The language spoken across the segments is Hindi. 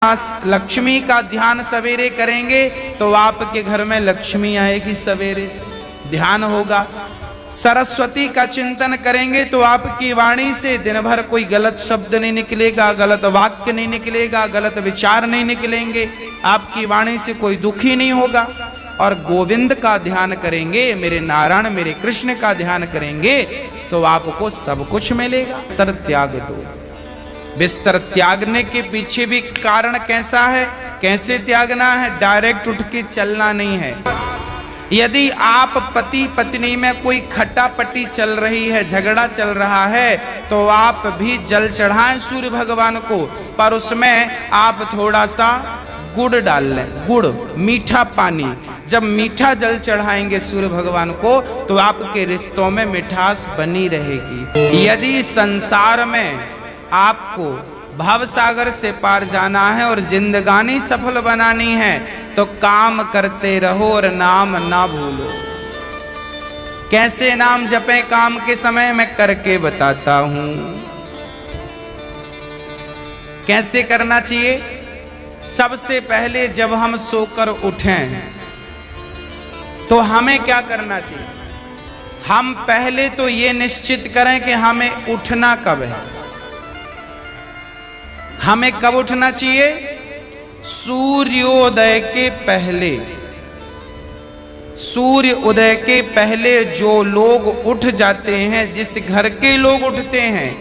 लक्ष्मी का ध्यान सवेरे करेंगे तो आपके घर में लक्ष्मी आएगी, सवेरे से ध्यान होगा। सरस्वती का चिंतन करेंगे तो आपकी वाणी से दिन भर कोई गलत शब्द नहीं निकलेगा, गलत वाक्य नहीं निकलेगा, गलत विचार नहीं निकलेंगे, आपकी वाणी से कोई दुखी नहीं होगा। और गोविंद का ध्यान करेंगे, मेरे नारायण मेरे कृष्ण का ध्यान करेंगे तो आपको सब कुछ मिलेगा। तर त्याग दो। बिस्तर त्यागने के पीछे भी कारण कैसा है, कैसे त्यागना है? डायरेक्ट उठ के चलना नहीं है। यदि आप पति पत्नी में कोई खटापटी चल रही है, झगड़ा चल रहा है, तो आप भी जल चढ़ाएं सूर्य भगवान को, पर उसमें आप थोड़ा सा गुड़ डाल लें, गुड़ मीठा पानी। जब मीठा जल चढ़ाएंगे सूर्य भगवान को तो आपके रिश्तों में मिठास बनी रहेगी। यदि संसार में आपको भव सागर से पार जाना है और जिंदगानी सफल बनानी है तो काम करते रहो और नाम ना भूलो। कैसे नाम जपें काम के समय, मैं करके बताता हूं। कैसे करना चाहिए? सबसे पहले जब हम सोकर उठें तो हमें क्या करना चाहिए? हम पहले तो ये निश्चित करें कि हमें उठना कब है। हमें कब उठना चाहिए? सूर्योदय के पहले। सूर्य उदय के पहले जो लोग उठ जाते हैं, जिस घर के लोग उठते हैं,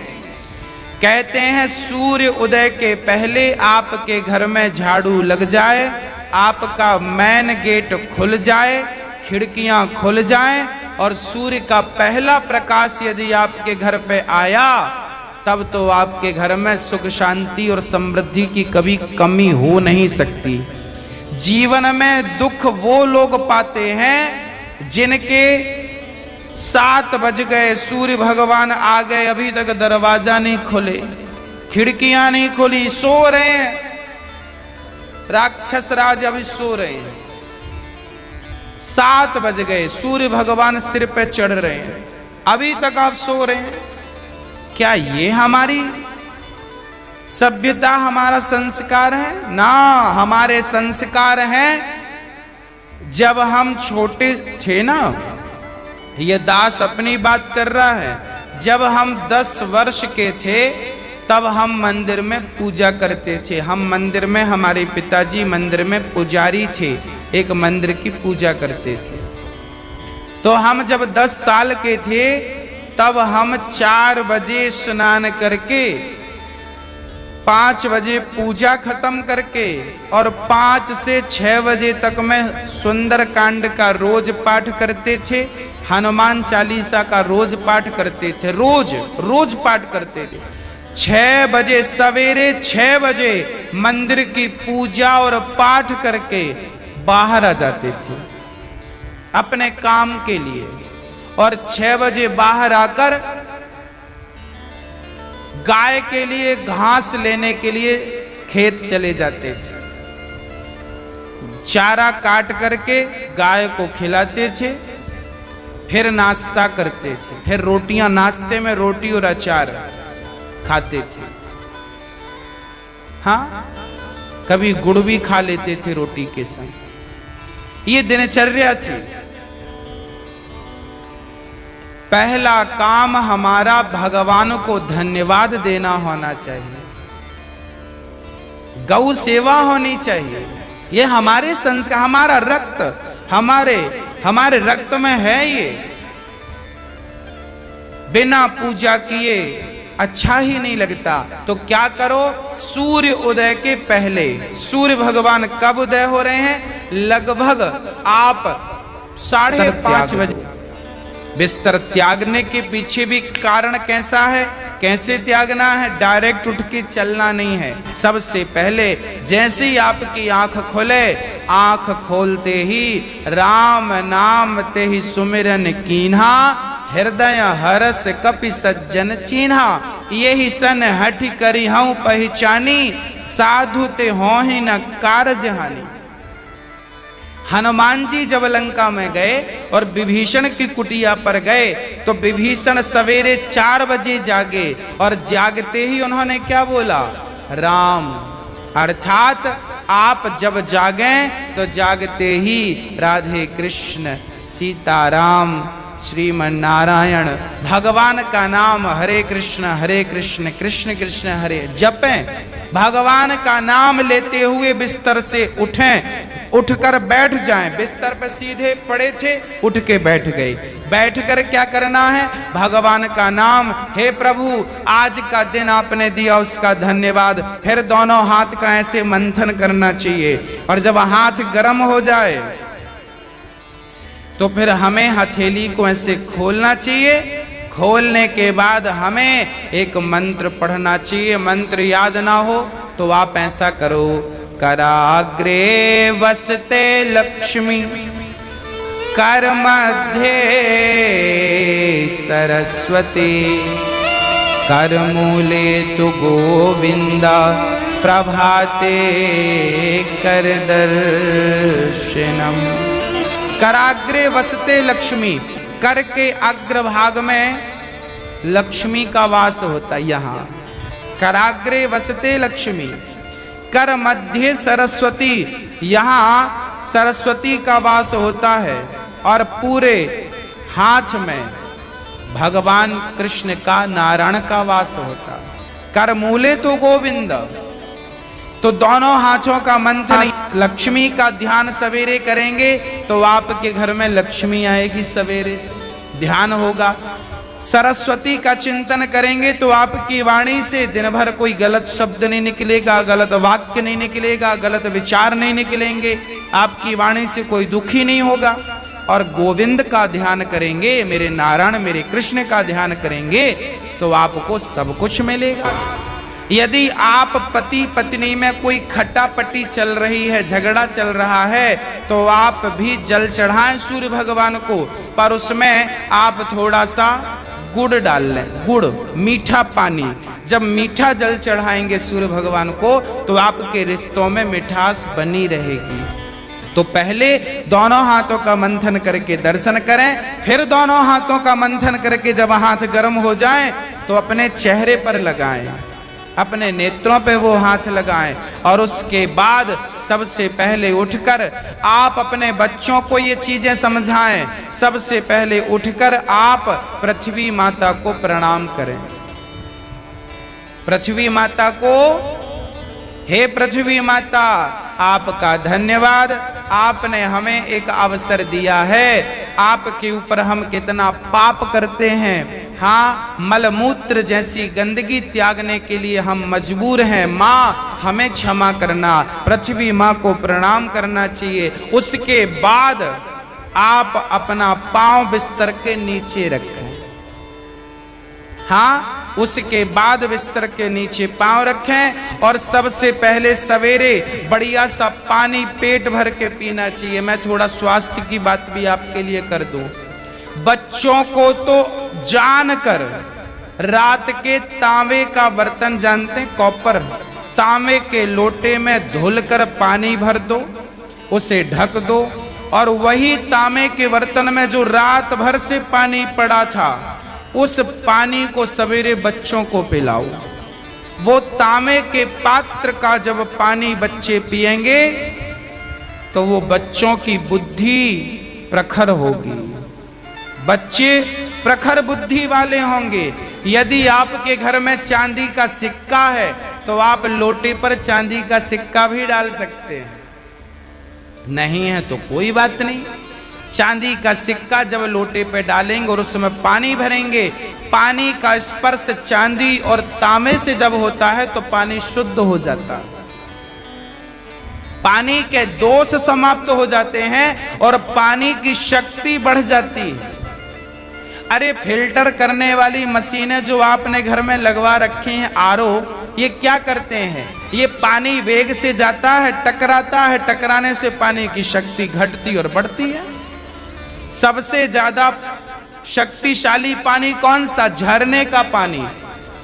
कहते हैं सूर्य उदय के पहले आपके घर में झाड़ू लग जाए, आपका मेन गेट खुल जाए, खिड़कियां खुल जाएं और सूर्य का पहला प्रकाश यदि आपके घर पे आया तब तो आपके घर में सुख शांति और समृद्धि की कभी कमी हो नहीं सकती। जीवन में दुख वो लोग पाते हैं जिनके 7 बज गए, सूर्य भगवान आ गए, अभी तक दरवाजा नहीं खुले, खिड़कियां नहीं खुली, सो रहे हैं, राक्षस राज अभी सो रहे हैं। 7 बज गए, सूर्य भगवान सिर पे चढ़ रहे हैं, अभी तक आप सो रहे हैं। क्या ये हमारी सभ्यता, हमारा संस्कार है? ना, हमारे संस्कार हैं जब हम छोटे थे ना, ये दास अपनी बात कर रहा है, जब हम 10 वर्ष के थे तब हम मंदिर में पूजा करते थे। हम मंदिर में, हमारे पिताजी मंदिर में पुजारी थे, एक मंदिर की पूजा करते थे। तो हम जब 10 साल के थे तब हम 4 बजे स्नान करके 5 बजे पूजा खत्म करके और 5 से 6 बजे तक में सुंदर कांड का रोज पाठ करते थे, हनुमान चालीसा का रोज पाठ करते थे, रोज पाठ करते थे। 6 बजे, सवेरे 6 बजे मंदिर की पूजा और पाठ करके बाहर आ जाते थे अपने काम के लिए, और 6 बजे बाहर आकर गाय के लिए घास लेने के लिए खेत चले जाते थे। चारा काट करके गाय को खिलाते थे, फिर नाश्ता करते थे, फिर रोटियां, नाश्ते में रोटी और अचार खाते थे। हाँ, कभी गुड़ भी खा लेते थे रोटी के संग। ये दिनचर्या थी। पहला काम हमारा भगवान को धन्यवाद देना होना चाहिए, गौ सेवा होनी चाहिए। ये हमारे संस्कार, हमारा रक्त, हमारे रक्त में है ये। बिना पूजा किए अच्छा ही नहीं लगता। तो क्या करो? सूर्य उदय के पहले, सूर्य भगवान कब उदय हो रहे हैं? लगभग आप 5:30 बजे। बिस्तर त्यागने के पीछे भी कारण कैसा है, कैसे त्यागना है? डायरेक्ट उठ के चलना नहीं है। सबसे पहले जैसे ही आपकी आंख खुले, आंख खोलते ही राम नाम ते ही सुमिरन कीन्हा, हृदय हरस कपि सज्जन चीन्हा। यही सन हठ करी हूं पहचानी, साधु ते हो ही न कारज हानि। हनुमान जी जब लंका में गए और विभीषण की कुटिया पर गए तो विभीषण सवेरे 4 बजे जागे और जागते ही उन्होंने क्या बोला? राम अर्थात आप जब जागें तो जागते ही राधे कृष्ण सीताराम श्रीमन नारायण भगवान का नाम हरे कृष्ण कृष्ण कृष्ण हरे जपें। भगवान का नाम लेते हुए बिस्तर से उठें, उठकर बैठ जाएं। बिस्तर पर सीधे पड़े थे, उठ के बैठ गए। बैठकर क्या करना है? भगवान का नाम, हे प्रभु आज का दिन आपने दिया उसका धन्यवाद। फिर दोनों हाथ का ऐसे मंथन करना चाहिए और जब हाथ गर्म हो जाए तो फिर हमें हथेली को ऐसे खोलना चाहिए। खोलने के बाद हमें एक मंत्र पढ़ना चाहिए। मंत्र याद ना हो तो आप ऐसा करो, कराग्रे वसते लक्ष्मी कर मध्य सरस्वती कर मूले तु गोविंदा प्रभाते कर दर्शनम। कराग्रे वसते लक्ष्मी, कर के अग्रभाग में लक्ष्मी का वास होता है। यहाँ कराग्रे वसते लक्ष्मी, कर मध्य सरस्वती, यहाँ सरस्वती का वास होता है और पूरे हाथ में भगवान कृष्ण का नारायण का वास होता है। कर मूले तो गोविंद, तो दोनों हाथों का मंथन, लक्ष्मी का ध्यान सवेरे करेंगे तो आपके घर में लक्ष्मी आएगी। सवेरे से ध्यान होगा। सरस्वती का चिंतन करेंगे तो आपकी वाणी से दिन भर कोई गलत शब्द नहीं निकलेगा, गलत वाक्य नहीं निकलेगा, गलत विचार नहीं निकलेंगे। आपकी वाणी से कोई दुखी नहीं होगा। और गोविंद का ध्यान करेंगे, मेरे नारायण मेरे कृष्ण का ध्यान करेंगे तो आपको सब कुछ मिलेगा। यदि आप पति पत्नी में कोई खटापटी चल रही है, झगड़ा चल रहा है, तो आप भी जल चढ़ाएं सूर्य भगवान को, पर उसमें आप थोड़ा सा गुड़ डाल लें। गुड़, मीठा पानी। जब मीठा जल चढ़ाएंगे सूर्य भगवान को तो आपके रिश्तों में मिठास बनी रहेगी। तो पहले दोनों हाथों का मंथन करके दर्शन करें, फिर दोनों हाथों का मंथन करके जब हाथ गर्म हो जाएं तो अपने चेहरे पर लगाएं, अपने नेत्रों पे वो हाथ लगाएं। और उसके बाद सबसे पहले उठकर आप अपने बच्चों को ये चीजें समझाएं। सबसे पहले उठकर आप पृथ्वी माता को प्रणाम करें। पृथ्वी माता को, हे पृथ्वी माता आपका धन्यवाद, आपने हमें एक अवसर दिया है। आपके ऊपर हम कितना पाप करते हैं। हाँ, मलमूत्र जैसी गंदगी त्यागने के लिए हम मजबूर हैं। माँ हमें क्षमा करना। पृथ्वी माँ को प्रणाम करना चाहिए। उसके बाद आप अपना पांव बिस्तर के नीचे रखें। हाँ, उसके बाद बिस्तर के नीचे पांव रखें और सबसे पहले सवेरे बढ़िया सा पानी पेट भर के पीना चाहिए। मैं थोड़ा स्वास्थ्य की बात भी आपके लिए कर दूं। बच्चों को तो जानकर रात के तांबे का बर्तन जानते हैं, कॉपर, तांबे के लोटे में धुलकर पानी भर दो, उसे ढक दो और वही तांबे के बर्तन में जो रात भर से पानी पड़ा था उस पानी को सवेरे बच्चों को पिलाओ। वो तांबे के पात्र का जब पानी बच्चे पिएंगे तो वो बच्चों की बुद्धि प्रखर होगी, बच्चे प्रखर बुद्धि वाले होंगे। यदि आपके घर में चांदी का सिक्का है तो आप लोटे पर चांदी का सिक्का भी डाल सकते हैं। नहीं है तो कोई बात नहीं। चांदी का सिक्का जब लोटे पे डालेंगे और उसमें पानी भरेंगे, पानी का स्पर्श चांदी और तांबे से जब होता है तो पानी शुद्ध हो जाता है। पानी के दोष समाप्त हो जाते हैं और पानी की शक्ति बढ़ जाती है। अरे फिल्टर करने वाली मशीनें जो आपने घर में लगवा रखी हैं, आरओ, ये क्या करते हैं? ये पानी वेग से जाता है, टकराता है, टकराने से पानी की शक्ति घटती और बढ़ती है। सबसे ज्यादा शक्तिशाली पानी कौन सा? झरने का पानी।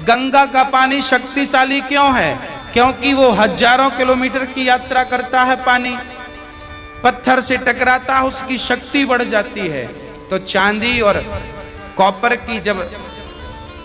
गंगा का पानी शक्तिशाली क्यों है? क्योंकि वो हजारों किलोमीटर की यात्रा करता है। पानी पत्थर से टकराता है, उसकी शक्ति बढ़ जाती है। तो चांदी और कॉपर की जब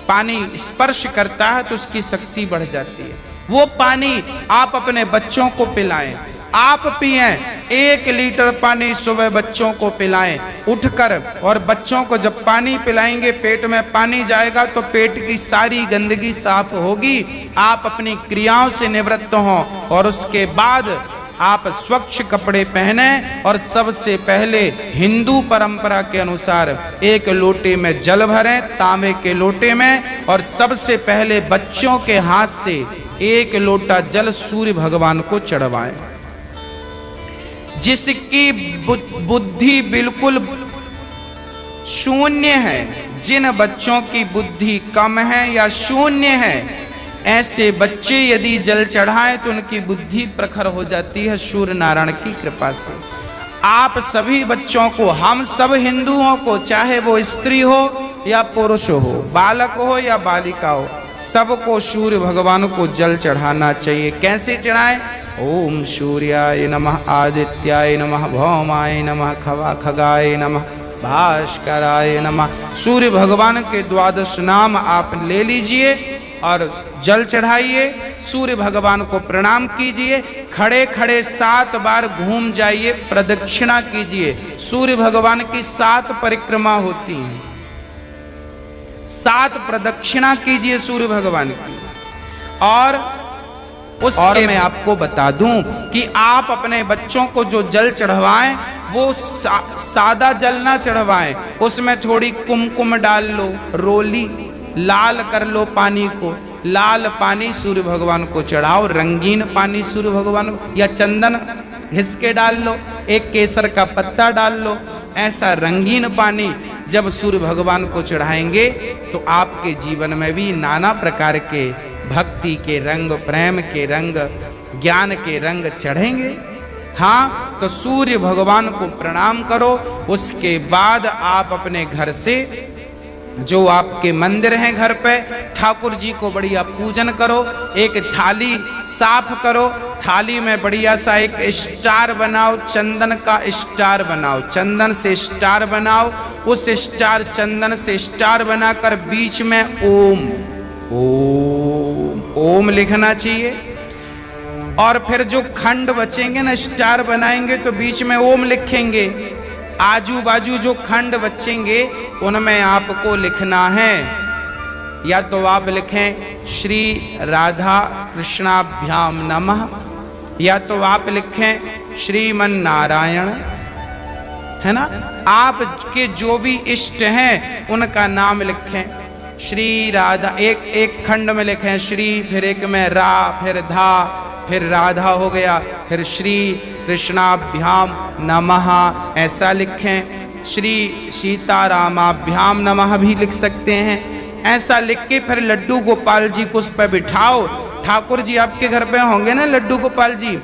पानी स्पर्श करता है तो उसकी शक्ति बढ़ जाती है। वो पानी आप अपने बच्चों को पिलाएं, आप पिएं। 1 लीटर पानी सुबह बच्चों को पिलाएं उठकर, और बच्चों को जब पानी पिलाएंगे पेट में पानी जाएगा तो पेट की सारी गंदगी साफ होगी, आप अपनी क्रियाओं से निवृत्त हों, और उसके बाद आप स्वच्छ कपड़े पहने और सबसे पहले हिंदू परंपरा के अनुसार 1 लोटे में जल भरें, तांबे के लोटे में, और सबसे पहले बच्चों के हाथ से 1 लोटा जल सूर्य भगवान को चढ़वाएं। जिसकी बुद्धि बिल्कुल शून्य है, जिन बच्चों की बुद्धि कम है या शून्य है, ऐसे बच्चे यदि जल चढ़ाएं तो उनकी बुद्धि प्रखर हो जाती है सूर्य नारायण की कृपा से। आप सभी बच्चों को, हम सब हिंदुओं को, चाहे वो स्त्री हो या पुरुष हो, बालक हो या बालिका हो, सबको सूर्य भगवान को जल चढ़ाना चाहिए। कैसे चढ़ाएं? ओम सूर्याय नमः, आदित्याय नमः, भौमाय नमः, खगाय नमः, भास्कराय नमः। सूर्य भगवान के 12 नाम आप ले लीजिए और जल चढ़ाइए, सूर्य भगवान को प्रणाम कीजिए, खड़े खड़े 7 बार घूम जाइए, प्रदक्षिणा कीजिए। सूर्य भगवान की 7 परिक्रमा होती हैं, 7 प्रदक्षिणा कीजिए सूर्य भगवान की। और मैं आपको बता दूं कि आप अपने बच्चों को जो जल चढ़वाएं वो सादा जल ना चढ़वाएं, उसमें थोड़ी कुमकुम डाल लो, रोली लाल कर लो पानी को, लाल पानी सूर्य भगवान को चढ़ाओ, रंगीन पानी सूर्य भगवान को, या चंदन घिस के डाल लो, एक केसर का पत्ता डाल लो। ऐसा रंगीन पानी जब सूर्य भगवान को चढ़ाएंगे तो आपके जीवन में भी नाना प्रकार के भक्ति के रंग, प्रेम के रंग, ज्ञान के रंग चढ़ेंगे। हाँ, तो सूर्य भगवान को प्रणाम करो। उसके बाद आप अपने घर से, जो आपके मंदिर हैं घर पे, ठाकुर जी को बढ़िया पूजन करो। एक थाली साफ करो, थाली में बढ़िया सा एक स्टार बनाओ, चंदन का स्टार बनाओ, चंदन से स्टार बनाओ। उस स्टार, चंदन से स्टार बनाकर बीच में ओम ओम ओम लिखना चाहिए। और फिर जो खंड बचेंगे ना, स्टार बनाएंगे तो बीच में ओम लिखेंगे। आजू बाजू जो खंड बचेंगे उनमें आपको लिखना है, या तो आप लिखें श्री राधा कृष्णाभ्याम नमः, या तो आप लिखें श्रीमन नारायण, है ना। आपके जो भी इष्ट हैं उनका नाम लिखें। श्री राधा, एक खंड में लिखें श्री, फिर एक में रा, फिर धा, फिर राधा हो गया, फिर श्री कृष्णाभ्याम नमः ऐसा लिखें। श्री सीतारामाभ्याम नमः भी लिख सकते हैं। ऐसा लिख के फिर लड्डू गोपाल जी को उस पर बिठाओ। ठाकुर जी आपके घर पे होंगे ना, लड्डू गोपाल जी।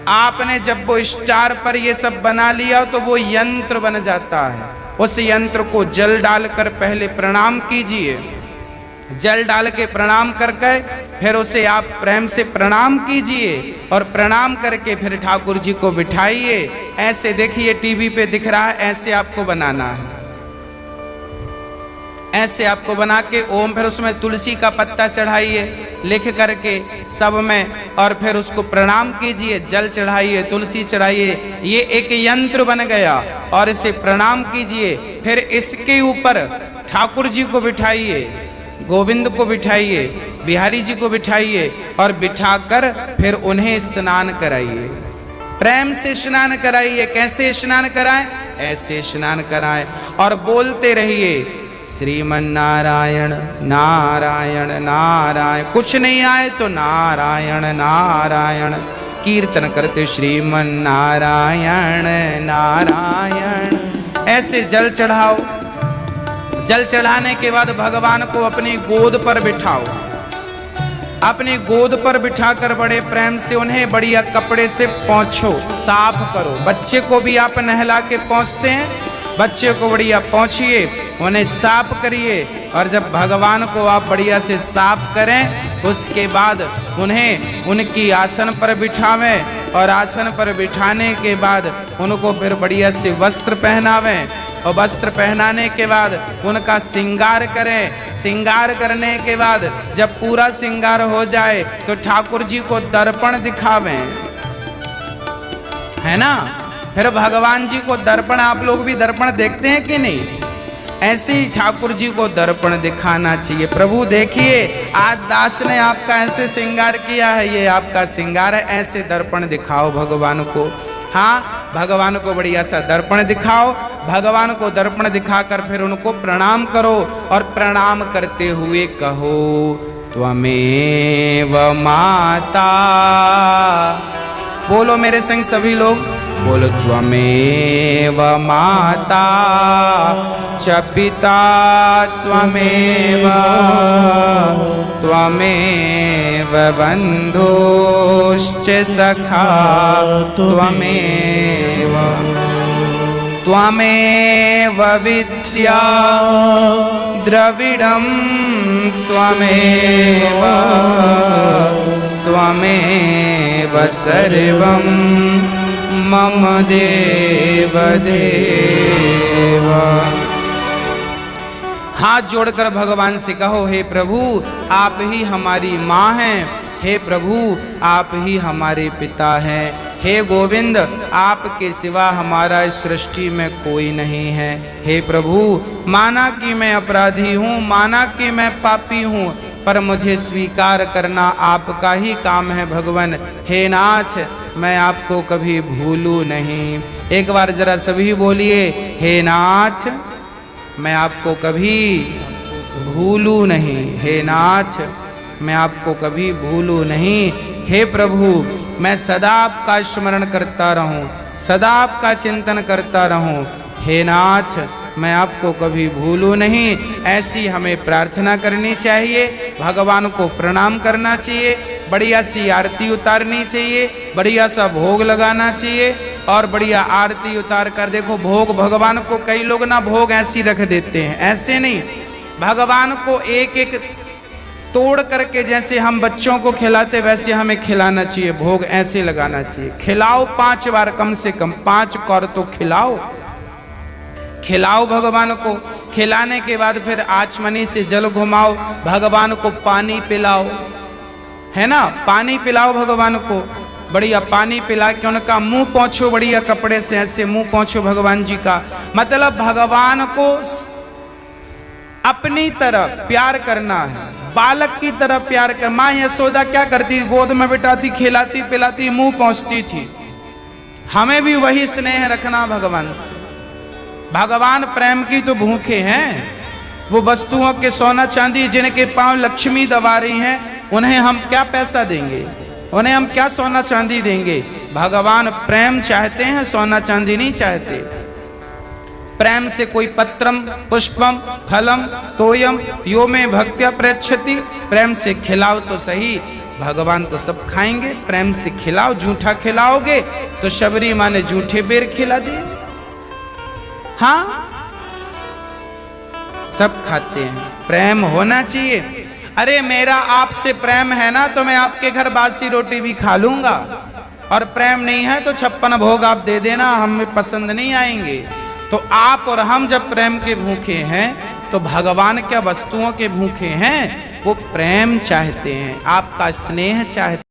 आपने जब वो स्टार पर ये सब बना लिया तो वो यंत्र बन जाता है। उस यंत्र को जल डालकर पहले प्रणाम कीजिए। जल डाल के प्रणाम करके फिर उसे आप प्रेम से प्रणाम कीजिए, और प्रणाम करके फिर ठाकुर जी को बिठाइए। ऐसे देखिए टीवी पे दिख रहा है, ऐसे आपको बनाना है। ऐसे आपको बना के ओम, फिर उसमें तुलसी का पत्ता चढ़ाइए लिख करके सब में, और फिर उसको प्रणाम कीजिए, जल चढ़ाइए, तुलसी चढ़ाइए। ये एक यंत्र बन गया, और इसे प्रणाम कीजिए। फिर इसके ऊपर ठाकुर जी को बिठाइए, गोविंद को बिठाइए, बिहारी जी को बिठाइए, और बिठाकर फिर उन्हें स्नान कराइए। प्रेम से स्नान कराइए। कैसे स्नान कराएं? ऐसे स्नान कराएं, और बोलते रहिए श्रीमन नारायण नारायण नारायण। कुछ नहीं आए तो नारायण नारायण कीर्तन करते, श्रीमन नारायण नारायण। ऐसे जल चढ़ाओ। जल चढ़ाने के बाद भगवान को अपनी गोद पर बिठाओ। अपनी गोद पर बिठाकर बड़े प्रेम से उन्हें बढ़िया कपड़े से पोंछो, साफ करो। बच्चे को भी आप नहला के पोंछते हैं, बच्चे को बढ़िया पोंछिए, उन्हें साफ करिए। और जब भगवान को आप बढ़िया से साफ करें, उसके बाद उन्हें उनकी आसन पर बिठावें, और आसन पर बिठाने के बाद उनको फिर बढ़िया से वस्त्र पहनावें, और वस्त्र पहनाने के बाद उनका श्रृंगार करें। श्रृंगार करने के बाद जब पूरा श्रृंगार हो जाए तो ठाकुर जी को दर्पण दिखावें, है ना। फिर भगवान जी को दर्पण, आप लोग भी दर्पण देखते हैं कि नहीं, ऐसे ही ठाकुर जी को दर्पण दिखाना चाहिए। प्रभु देखिए आज दास ने आपका ऐसे श्रृंगार किया है, ये आपका श्रृंगार है, ऐसे दर्पण दिखाओ भगवान को। हाँ, भगवान को बढ़िया सा दर्पण दिखाओ। भगवान को दर्पण दिखाकर फिर उनको प्रणाम करो और प्रणाम करते हुए कहो त्वमेव माता। बोलो मेरे संग सभी लोग, बोलो त्वमेव माता च पिता त्वमेव, त्वमेव बन्धुश्च सखा त्वमेव, त्वमेव विद्या द्रविडं त्वमेव, त्वमेव सर्वं मम देव देव। हाथ जोड़कर भगवान से कहो, हे प्रभु आप ही हमारी माँ हैं, हे प्रभु आप ही हमारे पिता हैं, हे गोविंद आपके सिवा हमारा इस सृष्टि में कोई नहीं है। हे प्रभु माना कि मैं अपराधी हूँ, माना कि मैं पापी हूँ, पर मुझे स्वीकार करना आपका ही काम है भगवान। हे नाथ मैं आपको कभी भूलूं नहीं। एक बार जरा सभी बोलिए, हे नाथ मैं आपको कभी भूलूं नहीं, हे नाथ मैं आपको कभी भूलूं नहीं। हे प्रभु मैं सदा आपका स्मरण करता रहूं, सदा आपका चिंतन करता रहूं। हे नाथ मैं आपको कभी भूलूं नहीं। ऐसी हमें प्रार्थना करनी चाहिए, भगवान को प्रणाम करना चाहिए, बढ़िया सी आरती उतारनी चाहिए, बढ़िया सा भोग लगाना चाहिए और बढ़िया आरती उतार कर देखो भोग भगवान को, कई लोग ना भोग ऐसी रख देते हैं, ऐसे नहीं, भगवान को एक एक तोड़ करके जैसे हम बच्चों को खिलाते वैसे हमें खिलाना चाहिए, भोग ऐसे लगाना चाहिए। खिलाओ 5 बार, कम से कम 5 कौर तो खिलाओ, खिलाओ भगवान को। खिलाने के बाद फिर आचमनी से जल घुमाओ, भगवान को पानी पिलाओ, है ना, पानी पिलाओ भगवान को, बढ़िया पानी पिला के उनका मुंह पोंछो, बढ़िया कपड़े से ऐसे मुंह पोंछो भगवान जी का। मतलब भगवान को अपनी तरह प्यार करना है, बालक की तरह प्यार कर। माँ यशोदा क्या करती, गोद में बिठाती, खिलाती पिलाती, मुंह पोंछती थी। हमें भी वही स्नेह रखना भगवान से। भगवान प्रेम की तो भूखे हैं, वो वस्तुओं के सोना चांदी जिनके पांव लक्ष्मी दबा रही हैं, उन्हें हम क्या पैसा देंगे, उन्हें हम क्या सोना चांदी देंगे। भगवान प्रेम चाहते हैं, सोना चांदी नहीं चाहते। प्रेम से कोई पत्रम पुष्पम फलम तोयम यो में भक्त्या प्रयच्छति, प्रेम से खिलाओ तो सही, भगवान तो सब खाएंगे। प्रेम से खिलाओ, झूठा खिलाओगे तो शबरी माँ ने झूठे बेर खिला दिए। हाँ सब खाते हैं, प्रेम होना चाहिए। अरे मेरा आपसे प्रेम है ना तो मैं आपके घर बासी रोटी भी खा लूंगा, और प्रेम नहीं है तो 56 भोग आप दे देना, हमें पसंद नहीं आएंगे। तो आप और हम जब प्रेम के भूखे हैं तो भगवान क्या वस्तुओं के भूखे हैं, वो प्रेम चाहते हैं, आपका स्नेह चाहते हैं।